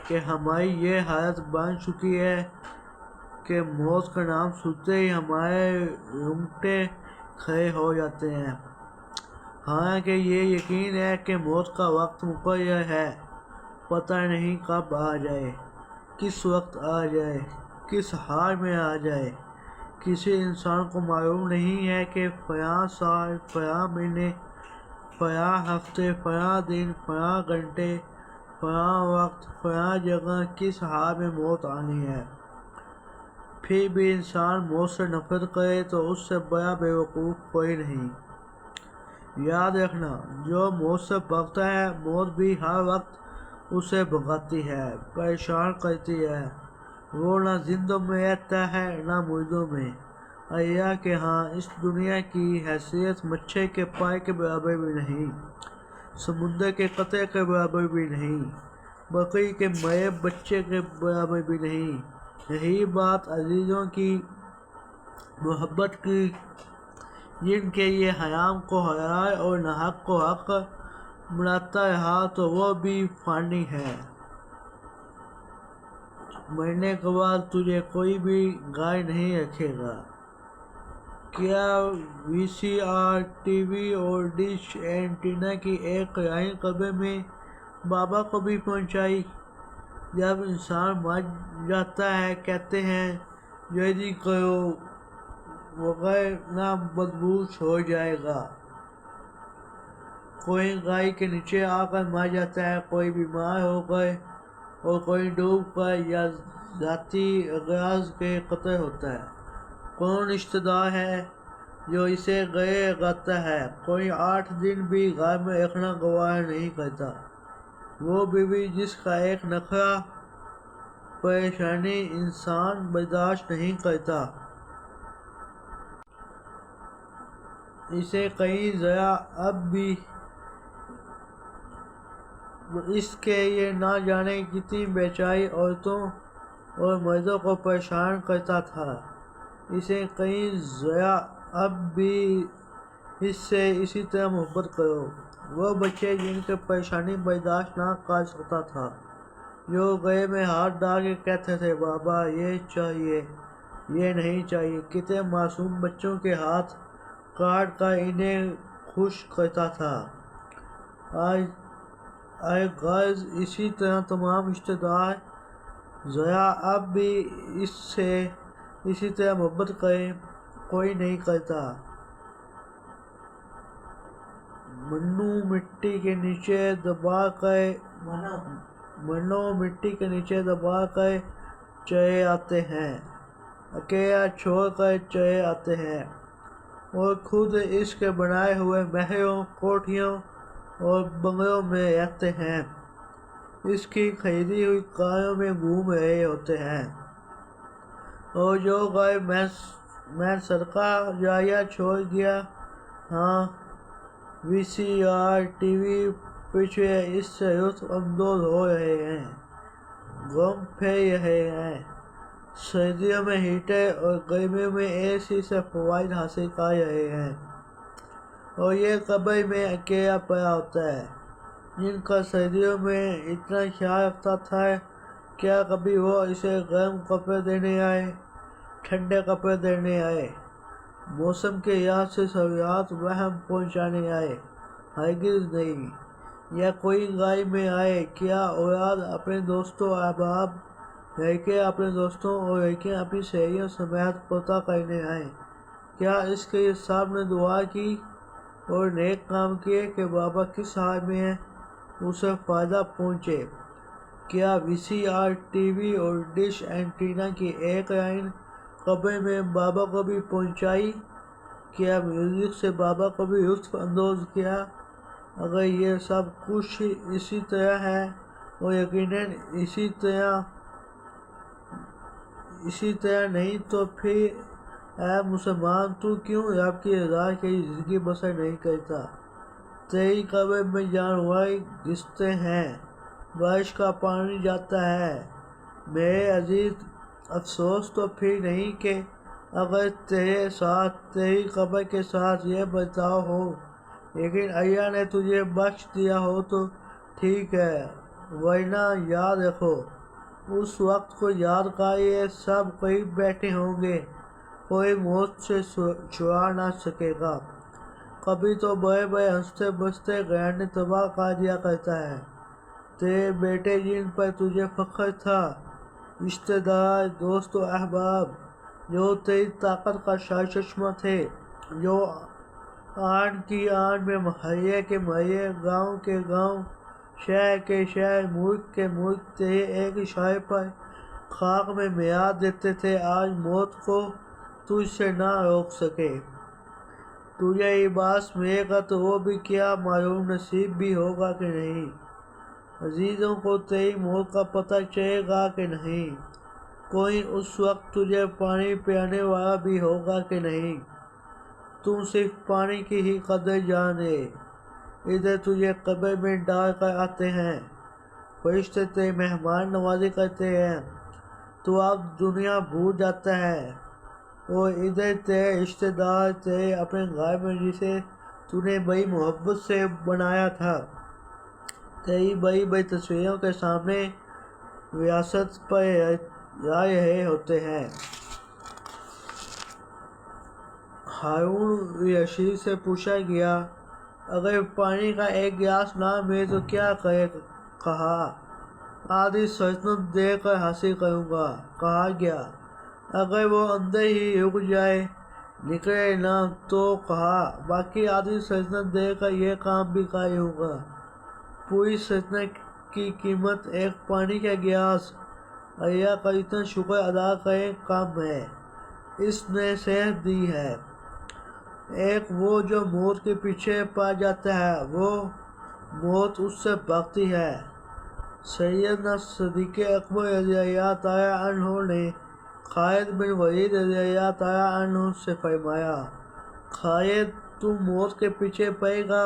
کہ ہماری یہ حالت بن چکی ہے کہ موت کا نام سنتے ہی ہمارے رونگٹے کھڑے ہو جاتے ہیں۔ حالانکہ یہ یقین ہے کہ موت کا وقت مقرر ہے، پتہ نہیں کب آ جائے، کس وقت آ جائے، کس حال میں آ جائے۔ کسی انسان کو معلوم نہیں ہے کہ فلاں سال، فلاں مہینے، فلاں ہفتے، فلاں دن، فلاں گھنٹے، فلاں وقت، فلاں جگہ کس حال میں موت آنی ہے۔ پھر بھی انسان موت سے نفرت کرے تو اس سے بڑا بیوقوف کوئی نہیں۔ یاد رکھنا، جو موت سے بھاگتا ہے، موت بھی ہر وقت اسے بھگاتی ہے، پریشان کرتی ہے۔ وہ نہ زندوں میں رہتا ہے نہ مردوں میں۔ اللہ کے ہاں اس دنیا کی حیثیت مچھر کے پر کے برابر بھی نہیں، سمندر کے قطرے کے برابر بھی نہیں، بکری کے مرے بچے کے برابر بھی نہیں۔ یہی بات عزیزوں کی محبت کی، جن کے لیے حرام کو حلال اور ناحق کو حق بناتا رہا تو وہ بھی فانی ہے۔ مرنے کے بعد تجھے کوئی بھی گائے نہیں رکھے گا۔ کیا وی سی آر، ٹی وی اور ڈش اینٹینا کی ایک لائن قبر میں بابا کو بھی پہنچائی؟ جب انسان مر جاتا ہے کہتے ہیں جلدی کرو وگرنہ بدبو چھوڑ جائے گا۔ کوئی گاڑی کے نیچے آ کر مر جاتا ہے، کوئی بیمار ہو کر اور کوئی ڈوب کر یا ذاتی اغراض کے قتل ہوتا ہے۔ کون رشتہ دار ہے جو اسے گلے لگاتا ہے؟ کوئی 8 دن بھی گھر میں رکھنا گوارا نہیں کرتا۔ وہ بیوی جس کا ایک نخرہ پریشانی انسان برداشت نہیں کرتا، اسے کہیں ذرا اب بھی اس کے لیے نہ جانے کتنی بیچاری عورتوں اور مردوں کو پریشان کرتا تھا، اسے کہیں ذرا اب بھی اس سے اسی طرح محبت کرو۔ وہ بچے جن کی پریشانی برداشت نہ کر سکتا تھا، جو گلے میں ہاتھ ڈال کے کہتے تھے بابا یہ چاہیے، یہ نہیں چاہیے۔ کتنے معصوم بچوں کے ہاتھ کاٹ کر انہیں خوش کرتا تھا۔ غرض اسی طرح تمام رشتہ دار ذرا اب بھی اس سے اسی طرح محبت کریں، کوئی نہیں کرتا۔ منو مٹی کے نیچے دبا کر چلے آتے ہیں، اکیلا چھوڑ کر چلے آتے ہیں، اور خود اس کے بنائے ہوئے محلوں، کوٹھیوں اور بنگلوں میں رہتے ہیں، اس کی خریدی ہوئی کاروں میں گھوم رہے ہوتے ہیں، اور جو گھر میں صدقہ جاریہ چھوڑ گیا، ہاں وی سی آر، ٹی وی پیچھے اس سے لطف اندوز ہو رہے ہیں، گھوم پھر رہے ہیں، سردیوں میں ہیٹر اور گرمیوں میں اے سی سے فوائد حاصل کر رہے ہیں، اور یہ قبر میں اکیلا پڑا ہوتا ہے۔ جن کا سردیوں میں اتنا خیال رکھتا تھا، کیا کبھی وہ اسے گرم کپڑے دینے آئے، ٹھنڈے کپڑے دینے آئے، موسم کے لحاظ سے سہولیات فراہم پہنچانے آئے؟ ہرگز نہیں۔ یا کوئی گاڑی میں آئے؟ کیا اولاد اپنے دوستوں احباب، لڑکے اپنے دوستوں اور لڑکیاں اپنی سہیلیوں سمیت پردہ کرنے آئے؟ کیا اس کے لیے سب نے دعا کی اور نیک کام کیے کہ بابا کس حال میں ہے، اسے فائدہ پہنچے؟ کیا وی سی آر، ٹی وی اور ڈش اینٹینا کی ایک لائن قبر میں بابا کو بھی پہنچائی؟ کیا میوزک سے بابا کو بھی لطف اندوز کیا؟ اگر یہ سب کچھ اسی طرح ہے، اور یقیناً اسی طرح نہیں، تو پھر اے مسلمان، تو کیوں رب کی رضا کے لیے زندگی بسر نہیں کرتا؟ تیری قبر میں جانور گھستے ہیں، بارش کا پانی جاتا ہے۔ میرے عزیز، افسوس تو پھر نہیں کہ اگر تیرے ساتھ تیری قبر کے ساتھ یہ برتاؤ ہو، لیکن اللہ نے تجھے بخش دیا ہو تو ٹھیک ہے، ورنہ یاد رکھو اس وقت کو یاد کا یہ سب قریب بیٹھے ہوں گے، کوئی موت سے چھڑا نہ سکے گا۔ کبھی تو بڑے بڑے ہنستے بستے گھرانے تباہ کر دیا کرتا ہے، تیرے بیٹے جن پر تجھے فخر تھا، رشتے دار، دوست و احباب جو تیری طاقت کا سرچشمہ تھے، جو آن کی آن میں محلے کے محلے، گاؤں کے گاؤں، شہر کے شہر، ملک کے ملک تیرے ایک اشارے پر خاک میں ملا دیتے تھے، آج موت کو تجھ سے نہ روک سکے۔ تجھے لباس ملے گا تو وہ بھی کیا معلوم نصیب بھی ہوگا کہ نہیں، عزیزوں کو تیری موت کا پتہ چلے گا کہ نہیں، کوئی اس وقت تجھے پانی پلانے والا بھی ہوگا کہ نہیں، تم صرف پانی کی ہی قدر جانے۔ ادھر تجھے قبر میں ڈال کر آتے ہیں، فرشتے تیری مہمان نوازی کرتے ہیں، تو اب دنیا بھول جاتا ہے، اور ادھر تیرے رشتے دار تیرے اپنے گھر میں جسے تو نے بڑی محبت سے بنایا تھا، تیری بڑی بڑی تصویروں کے سامنے وراثت پر رہ رہے ہوتے ہیں۔ ہارون رشید سے پوچھا گیا، اگر پانی کا ایک گلاس نہ ملے تو کیا کرے؟ کہا، آدھی سلطنت دے کر حاصل کروں گا۔ کہا گیا، اگر وہ اندر ہی رک جائے، نکلے نہ تو؟ کہا، باقی آدھی سلطنت دے کر یہ کام بھی کر لوں گا۔ پوری سلطنت کی قیمت ایک پانی کا گلاس، اللہ کا اتنا شکر ادا کریں کم ہے، اس نے صحت دی ہے۔ ایک وہ جو موت کے پیچھے پڑ جاتا ہے، وہ موت اس سے بھاگتی ہے۔ سیدنا صدیق اکبر رضی اللہ تعالیٰ عنہ نے خالد بن ولید رضی اللہ تعالیٰ عنہ سے فرمایا، خالد تو موت کے پیچھے پڑے گا،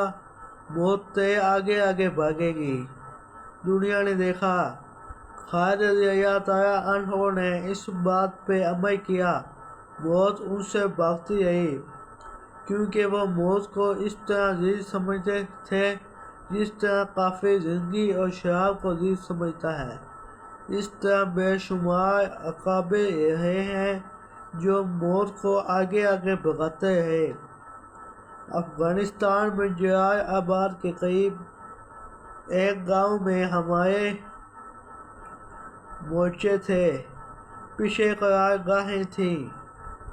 موت تیرے آگے آگے بھاگے گی۔ دنیا نے دیکھا، خالد رضی اللہ تعالیٰ عنہ نے اس بات پہ عمل کیا، موت ان سے بھاگتی رہی، کیونکہ وہ موت کو اس طرح عزیز سمجھتے تھے جس طرح کافر زندگی اور شراب کو عزیز سمجھتا ہے۔ اس طرح بے شمار اکابر رہے ہیں جو موت کو آگے آگے بھگاتے رہے۔ افغانستان میں جلال آباد کے قریب ایک گاؤں میں ہمارے مورچے تھے، پیچھے قرارگاہیں تھیں،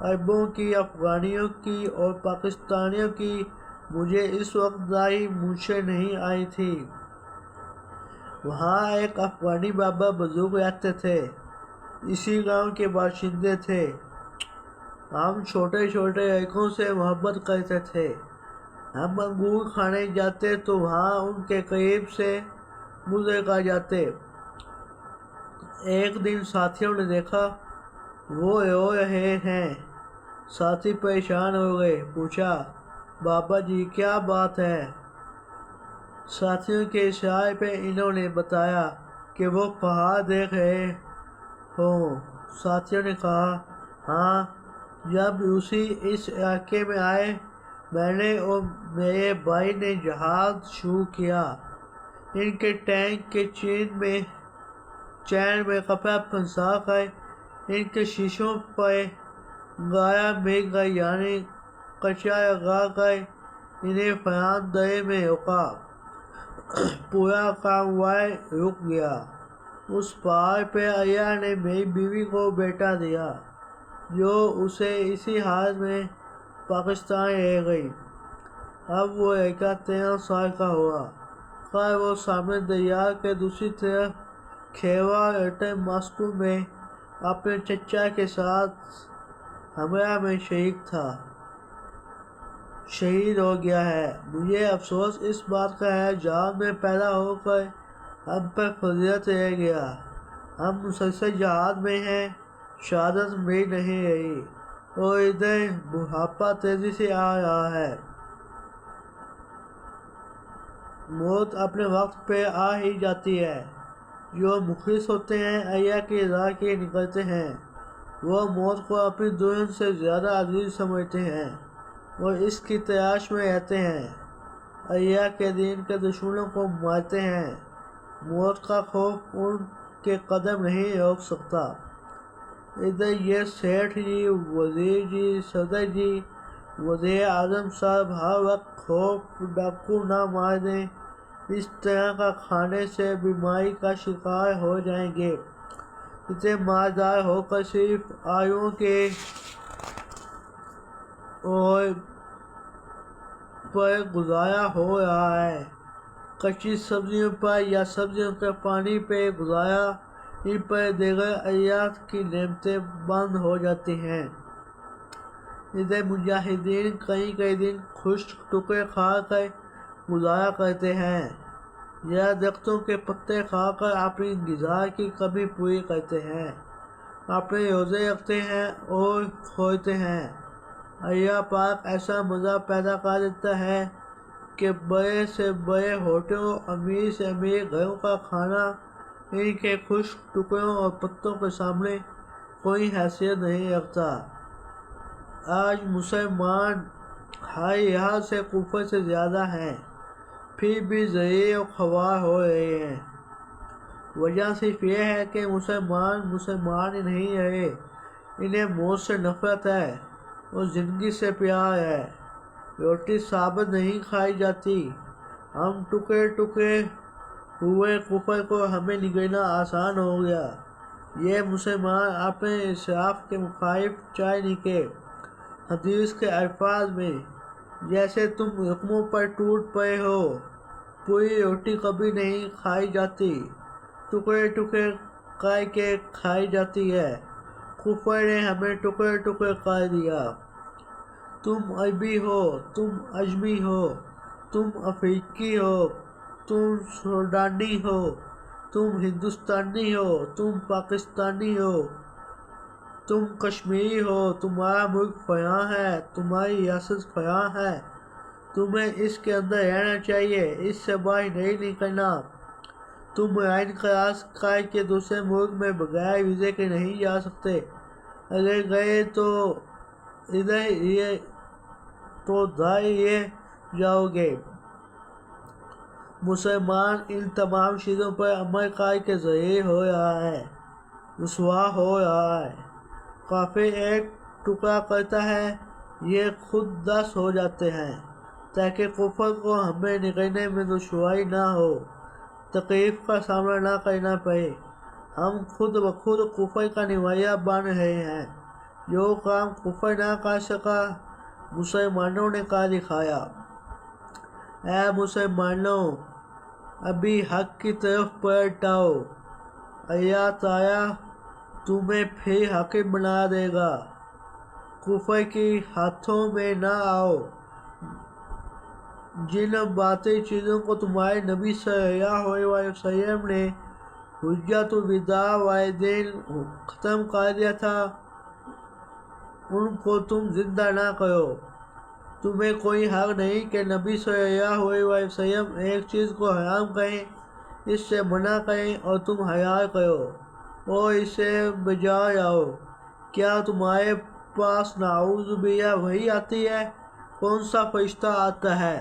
عربوں کی، افغانیوں کی اور پاکستانیوں کی، مجھے اس وقت ذاتی منشیں نہیں آئی تھی۔ وہاں ایک افغانی بابا بزرگ رہتے تھے، اسی گاؤں کے باشندے تھے۔ ہم چھوٹے چھوٹے لڑکوں سے محبت کرتے تھے، ہم انگور کھانے جاتے تو وہاں ان کے قریب سے گزر کر جاتے۔ ایک دن ساتھیوں نے دیکھا وہ رو رہے ہیں، ساتھی پریشان ہو گئے، پوچھا، بابا جی کیا بات ہے؟ ساتھیوں کے اشارے پہ انہوں نے بتایا کہ وہ پہاڑ دیکھ رہے ہوں۔ ساتھیوں نے کہا، ہاں، جب اس علاقے میں آئے، میں نے اور میرے بھائی نے جہاد شروع کیا، ان کے ٹینک کے چین میں کپڑا پھنسا کر ان کے شیشوں پر گالا مرغ یعنی کچرا لگا کر انہیں فرات درے میں روکا۔ پورا کانوائے رک گیا۔ اس پہاڑ پہ اللہ نے میری بیوی کو بیٹا دیا، جو اسے اسی حالت میں پاکستان لے گئی۔ اب وہ لڑکا 13 سال کا ہوا۔ کل وہ سامنے دریا کے دوسری طرف کھیروا رٹن ماسکو میں اپنے چچا کے ساتھ حملہ میں شریک تھا، شہید ہو گیا ہے۔ مجھے افسوس اس بات کا ہے، جہاد میں پیدا ہو کر ہم پر فضیلت رہ گیا، ہم مسلسل جہاد میں ہیں، شہادت مل نہیں رہی، اور ادھر بڑھاپا تیزی سے آ رہا ہے۔ موت اپنے وقت پہ آ ہی جاتی ہے۔ جو مخلص ہوتے ہیں، اللہ کی رضا کے لیے نکلتے ہیں، وہ موت کو اپنی دلہن سے زیادہ عزیز سمجھتے ہیں اور اس کی تلاش میں رہتے ہیں، اللہ کے دین کے دشمنوں کو مارتے ہیں، موت کا خوف ان کے قدم نہیں روک سکتا۔ ادھر یہ سیٹھ جی، وزیر جی، صدر جی، وزیر اعظم صاحب ہر وقت خوف ڈاکو نہ مار دیں، اس طرح کا کھانے سے بیماری کا شکار ہو جائیں گے۔ اتنے مالدار ہو کر صرف آلوؤں کے اور پر گزارا ہو رہا ہے، کچی سبزیوں پر یا سبزیوں کے پانی پہ گزارا، ان پر دیگر اجزاء کی نعمتیں بند ہو جاتی ہیں۔ ادھر مجاہدین کئی دن خشک ٹکڑے کھا کر گزارا کرتے ہیں یا درختوں کے پتے کھا کر اپنی غذا کی کمی پوری کرتے ہیں، اپنے روزے رکھتے ہیں اور کھوتے ہیں۔ اللہ پاک ایسا مزہ پیدا کر دیتا ہے کہ بڑے سے بڑے ہوٹلوں، امیر سے امیر گھروں کا کھانا ان کے خشک ٹکڑوں اور پتوں کے سامنے کوئی حیثیت نہیں رکھتا۔ آج مسلمان ہر لحاظ سے کفر سے زیادہ ہیں، پھر بھی ذلیل و خوار ہو رہے ہیں۔ وجہ صرف یہ ہے کہ مسلمان ہی نہیں رہے، انہیں موت سے نفرت ہے اور زندگی سے پیار ہے۔ روٹی ثابت نہیں کھائی جاتی۔ ہم ٹکڑے ہوئے کفر کو ہمیں نگلنا آسان ہو گیا۔ یہ مسلمان اپنے اسراف کے مخالف چل نکلے۔ حدیث کے الفاظ میں، جیسے تم رقموں پر ٹوٹ پڑے ہو، پوری روٹی کبھی نہیں کھائی جاتی، ٹکڑے کر کے کھائی جاتی ہے۔ کفر نے ہمیں ٹکڑے کر دیا۔ تم عربی ہو، تم اجمی ہو، تم افریقی ہو، تم سوڈانی ہو، تم ہندوستانی ہو، تم پاکستانی ہو، تم کشمیری ہو، تمہارا ملک فلاں ہے، تمہاری ریاست فلاں ہے، تمہیں اس کے اندر رہنا چاہیے، اس سے باہر نہیں نکلنا۔ تم لائن کراس کر کے دوسرے ملک میں بغیر ویزے کے نہیں جا سکتے، اگر گئے تو دھر لیے جاؤ گے۔ مسلمان ان تمام چیزوں پر عمل کر کے ذلیل ہو رہا ہے، رسوا ہو رہا ہے۔ کافر ایک ٹکڑا کرتا ہے، یہ خود 10 ہو جاتے ہیں، تاکہ کفر کو ہمیں نگلنے میں دشواری نہ ہو، تکلیف کا سامنا نہ کرنا پڑے۔ ہم خود بخود کفر کا نمائندہ بن رہے ہیں۔ جو کام کفر نہ کر سکا، مسلمانوں نے کر دکھایا۔ اے مسلمانوں، ابھی حق کی طرف پلٹ آؤ، اللہ تعالیٰ تمہیں پھر حاکم بنا دے گا۔ کفر کی ہاتھوں میں نہ آؤ۔ جن باطل چیزوں کو تمہارے نبی صلی اللہ علیہ وسلم نے حجۃ الوداع والے دن ختم کر دیا تھا، ان کو تم زندہ نہ کرو۔ تمہیں کوئی حق نہیں کہ نبی صلی اللہ علیہ وسلم ایک چیز کو حرام کریں، اس سے منع کریں اور تم حلال کرو اور اسے بجا لاؤ۔ کیا تمہارے پاس نعوذ باللہ وحی آتی ہے؟ کون سا فرشتہ آتا ہے؟